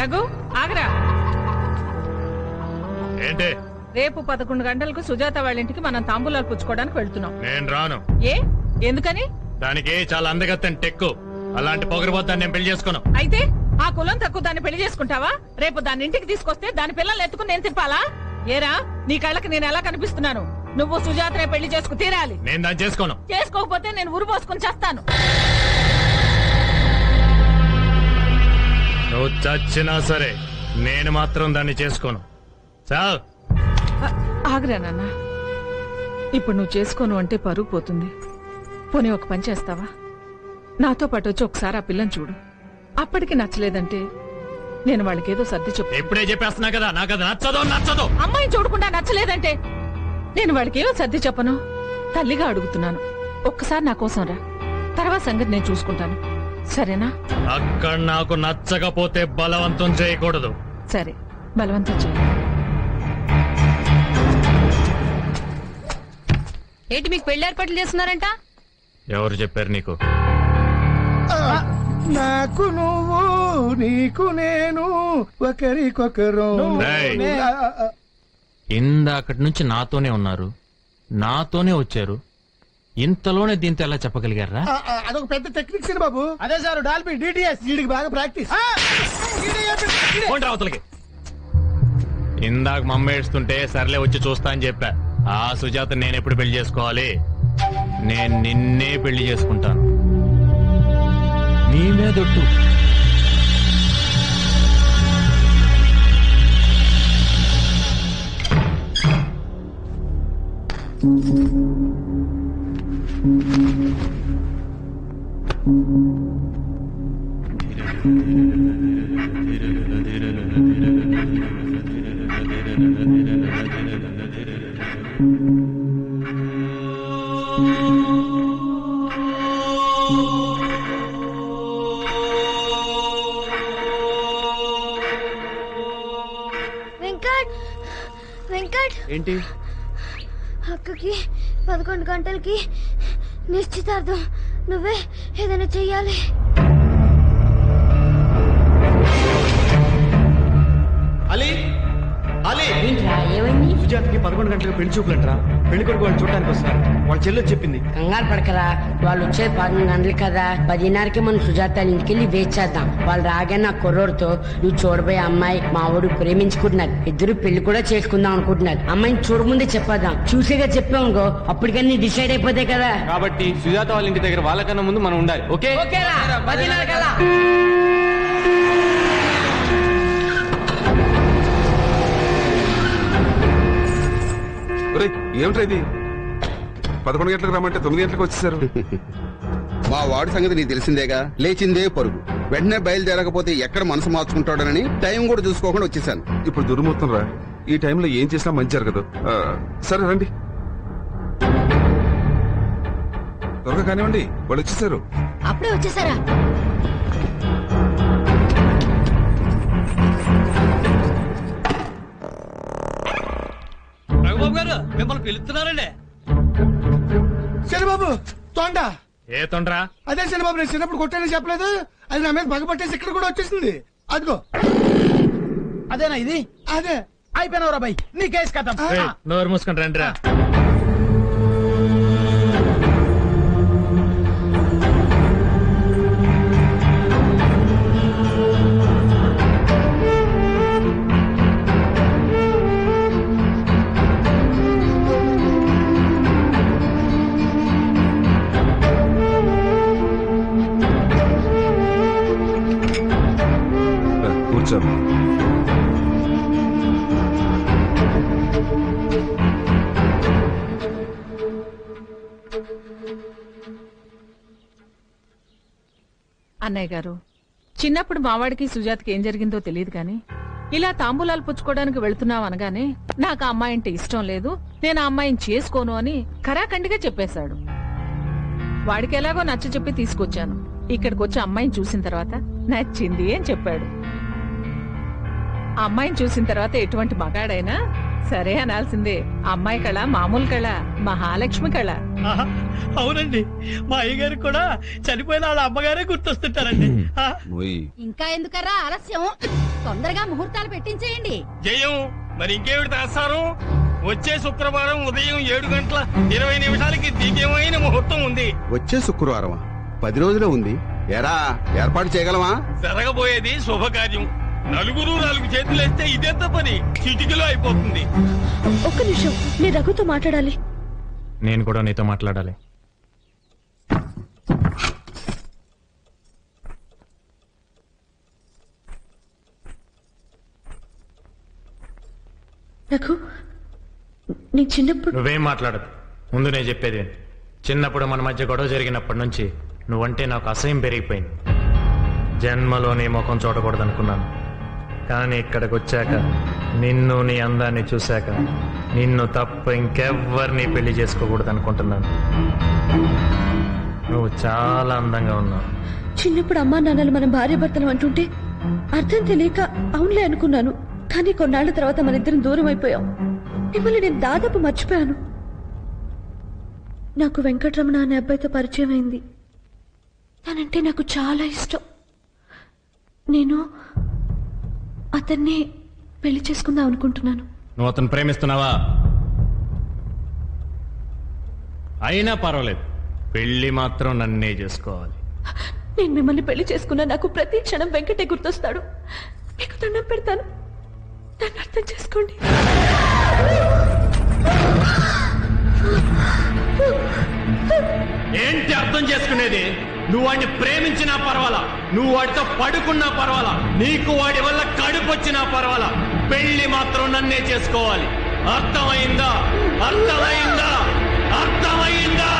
రఘు ఆగరా. ఏంటి? రేపు 11 గంటలకు సుజాత వాళ్ళ ఇంటికి మనం తాంబూలాలు పుచ్చుకోవడానికి వెళ్తున్నాం. నేను రాను. ఏ ఎందుకని? దానికి చాలా అందగత్తని టెక్కు. అలాంటి పొగరబోద్దాన్ని నేను పెళ్లి చేసుకోను. అయితే ఆ కులం తక్కువ దాన్ని పెళ్లి చేసుకుంటావా? రేపు దాని ఇంటికి తీసుకొస్తే దాని పిల్లల్ని ఎత్తుకుని నేను తిప్పాలా? ఏరా నీ కళ్ళకి నేను ఎలా కనిపిస్తున్నాను? నువ్వు సుజాతనే పెళ్లి చేసుకు తీరాలి. నేను దాన్ని చేసుకోను. చేసుకోకపోతే నేను ఉరి పోసుకుని చేస్తాను. నువ్వు చచ్చినా సరే నేను మాత్రం దాన్ని చేసుకోను. చాలు. ఆగరా నాన్న, ఇప్పుడు నువ్వు చేసుకోను అంటే పరుగు పోతుంది. పోనీ ఒక పని చేస్తావా? నాతో పాటు వచ్చి ఒకసారి ఆ పిల్లని చూడు. అప్పటికి నచ్చలేదంటే నేను వాళ్ళకేదో సర్ది చెప్పు. ఇప్పుడే చెప్పేస్తున్నా కదా, నాకు అది నచ్చదు. అమ్మాయిని చూడకుండా నచ్చలేదంటే నేను వాళ్ళకేదో సర్ది చెప్పను. తల్లిగా అడుగుతున్నాను, ఒక్కసారి నా కోసం రా. తర్వాత సంగతి నేను చూసుకుంటాను, సరేనా? అక్కడ నాకు నచ్చకపోతే బలవంతం చేయకూడదు. సరే, బలవంతం చేయ. ఏంటి మీకు పెళ్లి ఏర్పాట్లు చేస్తున్నారంట? ఎవరు చెప్పారు నీకు? నాకు నువ్వు, నీకు నేను, ఒకరికొకరు. ఇందాకటి నుంచి నాతోనే ఉన్నారు, నాతోనే వచ్చారు. ఇంతలోనే దీంతో ఎలా చెప్పగలిగారా? అదొక పెద్ద టెక్నిక్ సిని బాబు. అదే సార్, డాల్బీ డిటిఎస్ వీడికి బాగా ప్రాక్టీస్. అవతలకి. ఇందాక మమ్మ ఏడుస్తుంటే సర్లే వచ్చి చూస్తా అని చెప్పా. ఆ సుజాత నేను ఎప్పుడు పెళ్లి చేసుకోవాలి? నేను నిన్నే పెళ్లి చేసుకుంటాను. నీ మీదొట్టు. వెంకట్ ఏంటి? అక్కకి 11 గంటలకి నిశ్చితార్థం. నువ్వే ఏదైనా చెయ్యాలి. అలీ, అలీ, ఏమైంది? సుజాతకి 11 గంటలకు పెళ్లి చూపులంటరా. పెళ్లి కొడుకు వాళ్ళు చూడడానికి వస్తారు. వాళ్ళ చెల్లి చెప్పింది. కంగారు పడకరా, వాళ్ళు వచ్చేది 11 గంటలు కదా. 10:30కి మనం సుజాత ఇంటికెళ్ళి వెయిట్ చేద్దాం. వాళ్ళు రాగానే నా కుర్రోడితో నువ్వు చూడబోయే అమ్మాయి మా ఊడు ప్రేమించుకుంటున్నారు, ఇద్దరు పెళ్లి కూడా చేసుకుందాం అనుకుంటున్నారు. అమ్మాయిని చూడముందే చెప్పేద్దాం. చూసేగా చెప్పామనుకో అప్పటికన్నీ డిసైడ్ అయిపోతాయి కదా. కాబట్టి సుజాత వాళ్ళ ఇంటి దగ్గర వాళ్ళకన్నా ముందు మనం ఉండాలి. ఓకే? ఓకేరా, 10:30 కల్లా. ఏమిటా ఇది? 11 గంటలకు రమ్మంటే 9 గంటలకు వచ్చేసారు. మా వాడి సంగతి నీకు తెలిసిందేగా. లేచిందే పరుగు. వెంటనే బయలుదేరకపోతే ఎక్కడ మనసు మార్చుకుంటాడనని టైం కూడా చూసుకోకుండా వచ్చేసాను. ఇప్పుడు దుర్ముహూర్తం రా. ఈ టైంలో ఏం చేసినా మంచి జరగదు. సరే రండి, త్వరగా కానివ్వండి. వాళ్ళు వచ్చేసారు. అప్పుడే వచ్చేసారా? రఘుబాబు గారు మిమ్మల్ని పిలుస్తున్నారండి. శనిబాబు తొండ. ఏ తొండ్రా? అదే శనిబాబు, నేను చిన్నప్పుడు కొట్టానని చెప్పలేదు. అది నా మీద పగపట్టేసి ఇక్కడ కూడా వచ్చేసింది. అదిగో అదేనా ఇది? అదే. అయిపోయినవరా బాయ్, నీ కేసు కథ. నోరు మూసుకొని రండిరా. కూర్చో. అన్నయ్య గారు, చిన్నప్పుడు మావాడికి సుజాతకి ఏం జరిగిందో తెలియదు గాని ఇలా తాంబూలాలు పుచ్చుకోవడానికి వెళ్తున్నాం అనగానే నాకు ఆ అమ్మాయి అంటే ఇష్టం లేదు, నేను ఆ అమ్మాయిని చేసుకోను అని ఖరాఖండిగా చెప్పేశాడు. వాడికి ఎలాగో నచ్చ చెప్పి తీసుకొచ్చాను. ఇక్కడికి వచ్చి అమ్మాయిని చూసిన తర్వాత నచ్చింది అని చెప్పాడు. ఆ అమ్మాయిని చూసిన తర్వాత ఎటువంటి మగాడైనా సరే అనాల్సిందే. అమ్మాయి కళ మామూలు కళ, మహాలక్ష్మి కళ. ఆహా, అవునండి. మా అయ్యగారికి కూడా చనిపోయిన వాళ్ళ అమ్మగారే గుర్తొస్తుంటారండి. ఆ, ఇంకా ఎందుకర్రా ఆలస్యం? తొందరగా ముహూర్తాలు పెట్టించేయండి. జయం మరి ఇంకేమిటి చేస్తారు? వచ్చే శుక్రవారం ఉదయం 7:20 దివ్యమైన ముహూర్తం ఉంది. వచ్చే శుక్రవారం 10 రోజులే ఉంది. ఎరా ఏర్పాటు చేయగలమా? జరగబోయేది శుభకార్యం. 4 చేతులేస్తే ఇదెంత పని చిటికలో అయిపోతుంది. ఒక్క నిమిషం, నేను రఘుతో మాట్లాడాలి. నేను కూడా నీతో మాట్లాడాలి. రఘు, నీ చిన్నప్పుడు నువ్వేం మాట్లాడదు. ముందు నేను చెప్పేది విను. చిన్నప్పుడు మన మధ్య గొడవ జరిగినప్పటి నుంచి నువ్వంటే నాకు అసహ్యం పెరిగిపోయింది. జన్మలో నీ ముఖం చూడకూడదనుకున్నాను, కానీ ఇక్కడికి వచ్చాక నిన్ను నీ అందాన్ని చూశాక నిన్ను తప్ప ఇంకెవ్వరిని పెళ్లి చేసుకోకూడదు అనుకుంటున్నాను. నువ్వు చాలా అందంగా ఉన్నావు. చిన్నప్పుడు అమ్మా నాన్నలు మనం భార్య భర్తలు అంటుంటే అర్థం తెలియక అవునులే అనుకున్నాను. కానీ కొన్నాళ్ల తర్వాత మన ఇద్దరం దూరం అయిపోయాం. మిమ్మల్ని నేను దాదాపు మర్చిపోయాను. నాకు వెంకటరమణ అనే అబ్బాయితో పరిచయం అయింది. తనంటే నాకు చాలా ఇష్టం. నేను అతన్ని పెళ్లి చేసుకుందాం అనుకుంటున్నాను. నువ్వు అతను ప్రేమిస్తున్నావా? అయినా పర్వాలేదు, పెళ్లి మాత్రం నన్నే చేసుకోవాలి. నేను మిమ్మల్ని పెళ్లి చేసుకున్నా నాకు ప్రతి క్షణం వెంకటే గుర్తొస్తాడు. మీకు దండం పెడతాను, నన్ను అర్థం చేసుకోండి. ఏంటి అర్థం చేసుకునేది? నువ్వు వాడిని ప్రేమించినా పర్వాలా, నువ్వు వాడితో పడుకున్నా పర్వాలా, నీకు వాడి వల్ల కడుపు వచ్చినా పర్వాలా, పెళ్లి మాత్రం నన్నే చేసుకోవాలి. అర్థమైందా? అర్థమైందా? అర్థమైందా?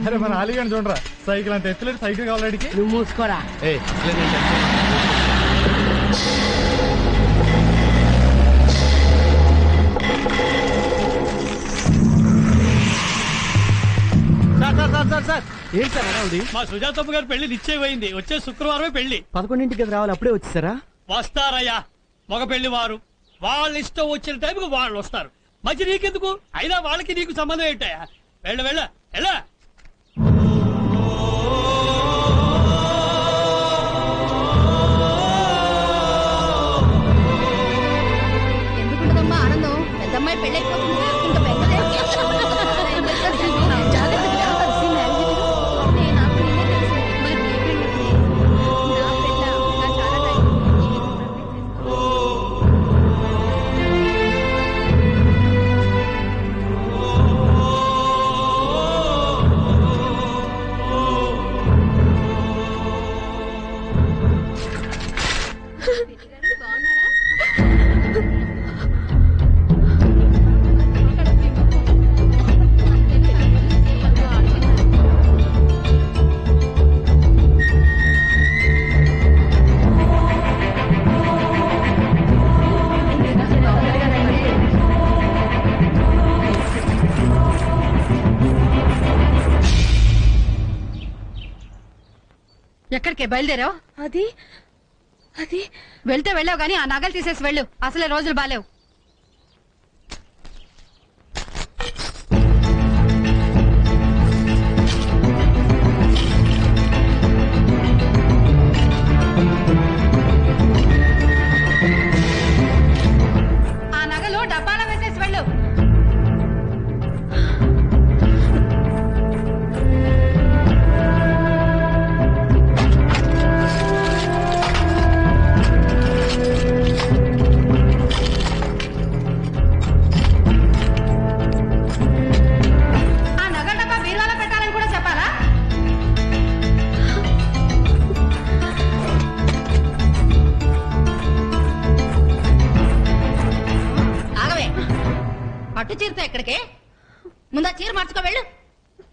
అరే మన ఆలిగాని చూడరా, సైకిల్ అంత ఎత్తులేదు, సైకిల్ కావాలడికి. నువ్వు మూసుకోరా. సార్ ఏంటి సార్ అరావుడి? మా సుజాతమ్మ గారు పెళ్లి నిశ్చయమైంది. వచ్చే శుక్రవారమే పెళ్లి. 11ంటికి రావాలి, అప్పుడే వచ్చేసారా? వస్తారయ్యా, మగ పెళ్లి వారు వాళ్ళ ఇష్టం వచ్చిన టైంకి వాళ్ళు వస్తారు. మంచి నీకెందుకు? అయినా వాళ్ళకి నీకు సంబంధం ఏంటయ్యా? వెళ్ళ వెళ్ళ వెళ్ళ. ఎందుకుంటదమ్మా ఆనందం? పెద్దమ్మాయి పెళ్ళైపోతుంది. ఇంకా ఎక్కడికే బయలుదేరావు? అది అది వెళ్తే వెళ్ళావు గానీ ఆ నగలు తీసేసి వెళ్ళు. అసలే రోజులు బాలేవు. ఆ నగలు డబ్బాలో వేసేసి వెళ్ళు.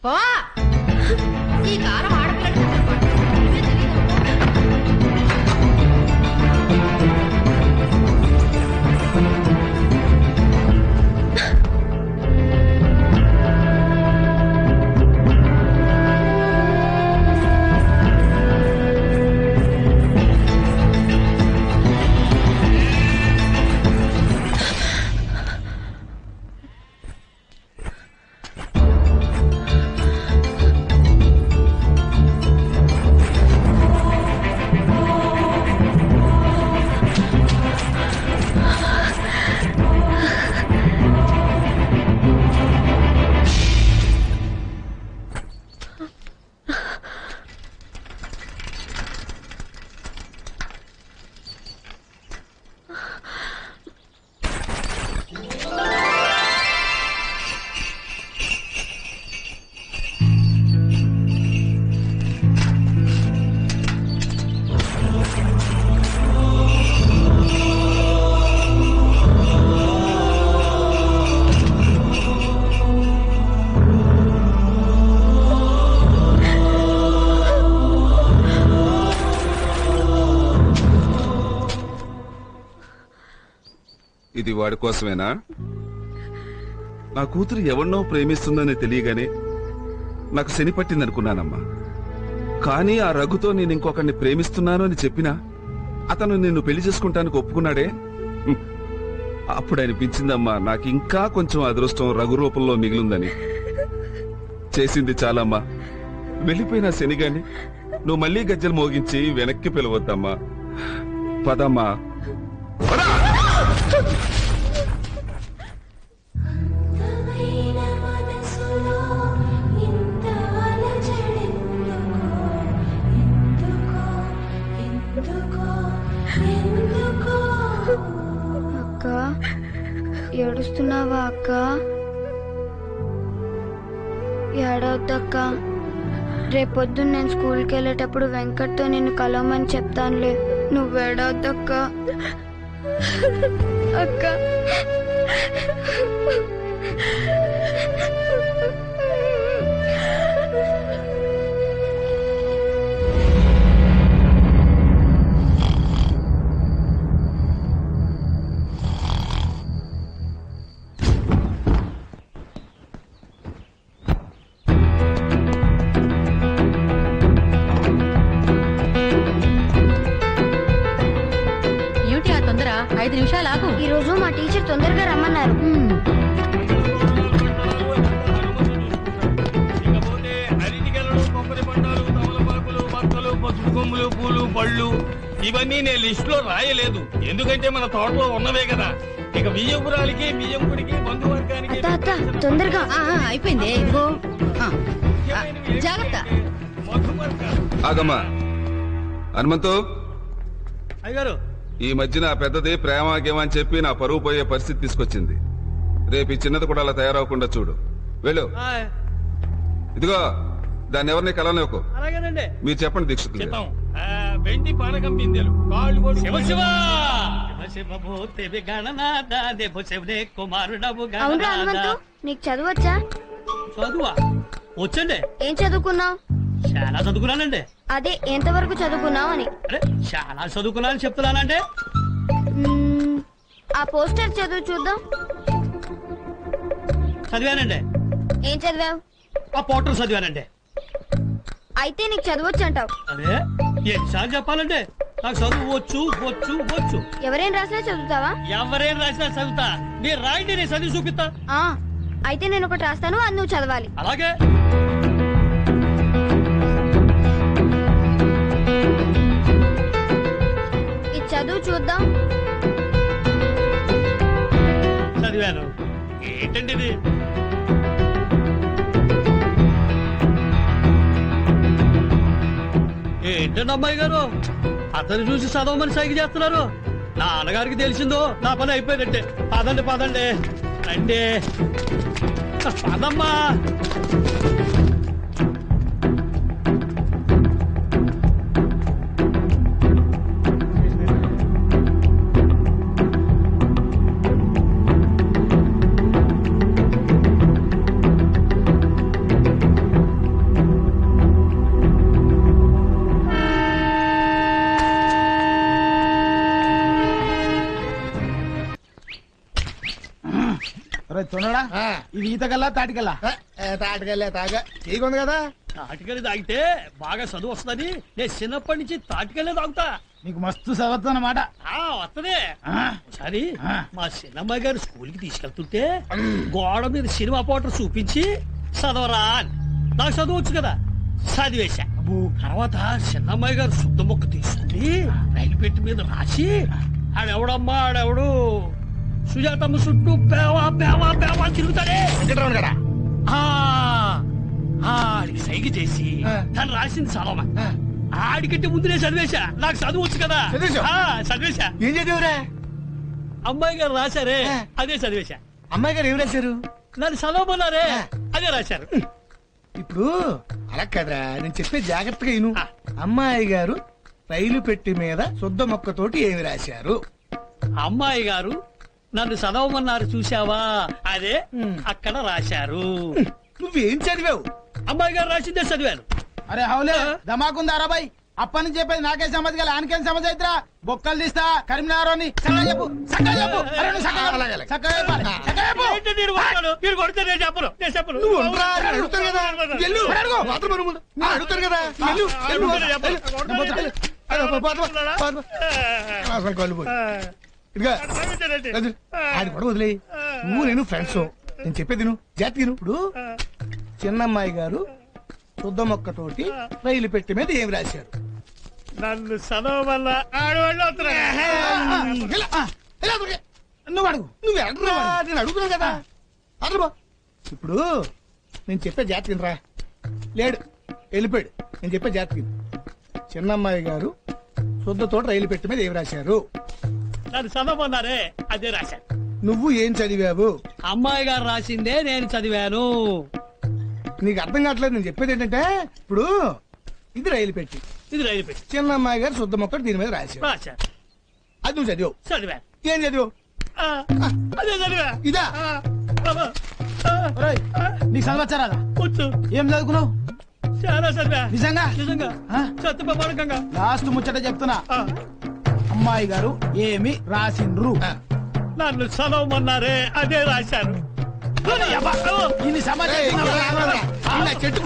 పో ఈ కాలం ఆడపిల్లలు నువ్వే తెలీదు. ఇది వాడి కోసమేనా? నా కూతురు ఎవరినో ప్రేమిస్తుందని తెలియగానే నాకు శని పట్టిందనుకున్నానమ్మా. కానీ ఆ రఘుతో నేను ఇంకొకరిని ప్రేమిస్తున్నాను అని చెప్పినా అతను నిన్ను పెళ్లి చేసుకుంటానికి ఒప్పుకున్నాడే. అప్పుడు అనిపించిందమ్మా నాకు ఇంకా కొంచెం అదృష్టం రఘు రూపంలో మిగిలిందని. చేసింది చాలమ్మా. వెళ్ళిపోయిన శనిగాని నువ్వు మళ్ళీ గజ్జలు మోగించి వెనక్కి పిలవద్దమ్మా. పదమ్మా. అక్క ఏడుస్తున్నావా అక్క? ఏడవద్దక్క. రేపొద్దున్న నేను స్కూల్కి వెళ్ళేటప్పుడు వెంకట్తో నిన్ను కలవమని చెప్తానులే. నువ్వు ఏడవద్దక్క. అక్క ఏమిటి ఆ తొందర? 5 నిమిషాలు ఆగు. ఈ రోజు మా టీచర్ తొందరగా రమ్మన్నారు. ఇకపోతే అరటిగెలలు, కొబ్బరి బండాలు, తమలపాకులు, బత్తలు, పసుపు కొమ్ములు, పూలు, పళ్ళు ఇవన్నీ నేను లిస్ట్ లో రాయలేదు. ఎందుకంటే మన తోటలో ఉన్నవే కదా. ఇక బియ్యపురాలకి, బియ్యం గుడికి, బంధువర్గానికి అత్త తొందరగా. అయిపోయింది. ఇదిగో జాగ్రత్త. ఆగమ్మా. హనుమంతు, అయ్యారు ఈ మధ్యన ఆ పెద్దది ప్రేమ అని చెప్పి నా పరువు పోయే పరిస్థితి తీసుకొచ్చింది. రేపు ఈ చిన్నది కూడా అలా తయారవకుండా చూడు. వెళ్ళు. ఇదిగో దాన్ని ఎవరిని కలవలేకు. అలాగేనండి. మీరు చెప్పండి దీక్షితులు. చెప్తాం. వెండి పానకం బిందెలు, కాళ్ళు కొడు. శివ శివ శివ భూతి గణనాథ దేవ శివనే కుమారుడవు అవునా హనుమంతు, నీకు చదవచ్చా? చదువా? వచ్చండి. ఏం చదువుకున్నావు? చాలా చదువుకున్నానండి. అదే ఎంతవరకు చదువుకున్నావు అని. అరే చాలా చదువుకున్నాను చెప్తున్నానంటే. ఆ పోస్టర్ చదువు చూద్దాం. చదివానండి. ఏం చదివావు? ఆ పోటర్ చదివానండి. అయితే నీకు చదవచ్చు అంటావు. అదే ఎన్నిసార్లు చెప్పాలంటే నాకు చదువు వచ్చు వచ్చు వచ్చు. ఎవరేం రాసినా చదువుతావా? ఎవరేం రాసినా చదువుతా. మీరు రాయండి, నేను చదివి చూపిస్తా. అయితే నేను ఒకటి రాస్తాను, అది నువ్వు చదవాలి. అలాగే. ఇది చదువు చూద్దాం. చదివాను. ఏంటండి ఇది? ఏంటండి అమ్మాయి గారు అతను చూసి చదవమని సైకి చేస్తున్నారు? నాన్నగారికి తెలిసిందో నా పని అయిపోయిందంటే. పదండి పదండి రండి. పదమ్మా. తొందరడా ఇది ఈతకల్లా తాటికల్లా తాటికెళ్ళే తాగా తీగుంది కదా. తాటికెళ్ళి తాగితే బాగా చదువు వస్తుందని నేను చిన్నప్పటి నుంచి తాటికెళ్ళే తాగుతా. నీకు మస్తు చదువుతుంది అన్నమాట. వస్తదే. ఒకసారి మా చిన్నమ్మాయి గారు స్కూల్ కి తీసుకెళ్తుంటే గోడ మీద సినిమా పోటర్ చూపించి చదవరా అని. నాకు చదవచ్చు కదా, చదివేశా. తర్వాత చిన్నమ్మాయి గారు శుద్ధ మొక్క తీసుకుని రైలు పెట్టి మీద రాసి ఆడెవడు సుజాతమ్మ చుట్టూ పేవా పేవా పేవా తిరుగుతాడే కదా. ఆడికి సైకి చేసి తను రాసింది చదవమా. ఆడికంటే ముందు నేను చదివేశా. నాకు చదువచ్చు కదా, చదివేశా. ఏం చదివారా? అమ్మాయి గారు రాశారే అదే చదివేశా. అమ్మాయి గారు ఏం రాశారు? నన్ను చదవమన్నారే అదే రాశారు. ఇప్పుడు అలా కదరా, నేను చెప్పే జాగ్రత్తగా విను. అమ్మాయి గారు రైలు పెట్టి మీద శుద్ధ మొక్కతోటి ఏమి రాశారు? అమ్మాయి గారు నన్ను చదవమన్నారు చూసావా, అదే అక్కడ రాశారు. నువ్వేం చదివావు? అమ్మాయి గారు రాసిందే చదివాను. అరే హౌలే దమాకుందారా బాయ్. అప్పటి నుంచి చెప్పేది నాకే సమజ్ గల ఆనకేం సమజ్ అయితరా. బొక్కలు తీస్తా కరీంనగర్ అని చక్కగా చెప్పు, చక్కగా చెప్పు. అరే నువ్వు చక్కగా చెప్పాలి. మీరు కొడితే నేను చెప్పను, నేను చెప్పను. నువ్వు ఉండరా, నేను అడుగుతాను కదా. వెళ్ళు, అడుగు. మాత్రం అడుగు. నేను అడుగుతాను కదా. వెళ్ళు, వెళ్ళు. అసలు కళ్ళు పోయి. ఇదిగా ఆడి కూడా వదిలే. నువ్వు నేను ఫ్రెండ్స్. నేను చెప్పేది నువ్వు జాతి. ఇప్పుడు చిన్నమ్మాయి గారు శుద్ధ మొక్కతోటి రైలు పెట్టి మీద ఏం రాశారు? నన్ను చదవమల్ల ఆడవాళ్ళు నువ్వు అడుగు. నువ్వు అడుగురా, నేను అడుగుతున్నావు కదా. అడుగు. ఇప్పుడు నేను చెప్పే జాతి రా. లేడు, వెళ్ళిపోయాడు. నేను చెప్పే జాతి. చిన్నమ్మాయి గారు శుద్ధతోటి రైలు పెట్టి మీద ఏం రాశారు? నన్ను చదవమన్నారే అదే రాశాను. నువ్వు ఏం చదివావు? అమ్మాయి గారు రాసిందే నేను చదివాను. నీకు అర్థం కావట్లేదు. నేను చెప్పేది ఏంటంటే, ఇప్పుడు ఇది రైలు పెట్టి, ఇది రైలు పెట్టి చిన్నమ్మాయి గారు శుద్ధ మొక్కలు దీని మీద రాశారు. అది నువ్వు చదివావు. చదివాను. ఏం చదివావు? అదే చదివా. ఇదా? నీకు చదవచ్చారా? వచ్చు. ఏం చదువుకున్నావు? చాలా చదివా. నిజంగా? నిజంగా సత్యప్రమాణకంగా. లాస్ట్ ముచ్చట చెప్తున్నా. అమ్మాయి గారు ఏమి రాసిండ్రు? నన్ను చదవమన్నారే అదే రాశారు. ఇన్ని సమాచారం చెట్టు